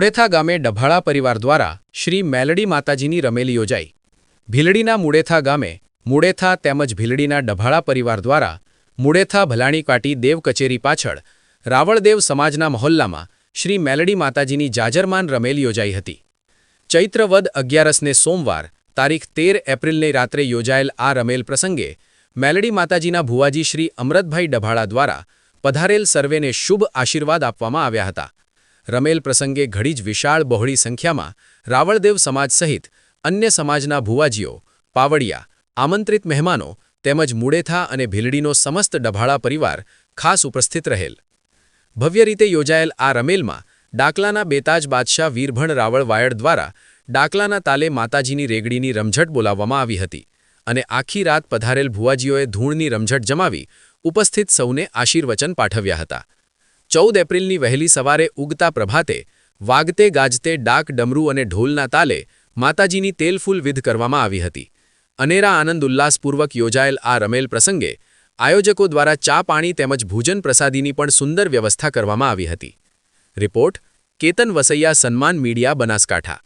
મુડેથા ગામે ડભાળા પરિવાર દ્વારા શ્રી મેલડી માતાજીની રમેલ યોજાઈ। ભીલડીના મુડેથા ગામે મુડેથા તેમજ ભીલડીના ડભાળા પરિવાર દ્વારા મુડેથા ભલાણીકાટી દેવ કચેરી પાછળ રાવળદેવ સમાજના મહોલ્લામાં શ્રી મેલડી માતાજીની જાજરમાન રમેલ યોજાઈ હતી। ચૈત્ર વદ 11ને સોમવાર તારીખ 13 એપ્રિલની રાત્રે યોજાયેલ આ રમેલ પ્રસંગે મેલડી માતાજીના ભુવાજી શ્રી અમરતભાઈ ડભાળા દ્વારા પધારેલ સર્વેને શુભ આશીર્વાદ આપવામાં આવ્યા હતા। રમેલ પ્રસંગે ઘણી જ વિશાળ બહોળી સંખ્યામાં રાવળદેવ સમાજ સહિત અન્ય સમાજના ભુવાજીઓ, પાવડિયા, આમંત્રિત મહેમાનો તેમજ મુડેથા અને ભીલડીનો સમસ્ત ડભાળા પરિવાર ખાસ ઉપસ્થિત રહેલ। ભવ્ય રીતે યોજાયેલ આ રમેલમાં ડાકલાના બેતાજ બાદશાહ વીરભણ રાવળ વાયડ દ્વારા ડાકલાના તાલે માતાજીની રેગડીની રમઝટ બોલાવવામાં આવી હતી અને આખી રાત પધારેલ ભુવાજીઓએ ધૂળની રમઝટ જમાવી ઉપસ્થિત સૌને આશીર્વચન પાઠવ્યા હતા। 14 એપ્રિલની વહેલી સવારે ઉગતા પ્રભાતે વાગતે ગાજતે ડાક ડમરૂ અને ઢોલના તાલે માતાજીની તેલફૂલ વિધ કરવામાં આવી હતી। અનેરા આનંદ ઉલ્લાસપૂર્વક યોજાયેલ આ રમેલ પ્રસંગે આયોજકો દ્વારા ચા પાણી તેમજ ભોજન પ્રસાદીની પણ સુંદર વ્યવસ્થા કરવામાં આવી હતી। રિપોર્ટ કેતન વસૈયા, સન્માન મીડિયા, બનાસકાંઠા।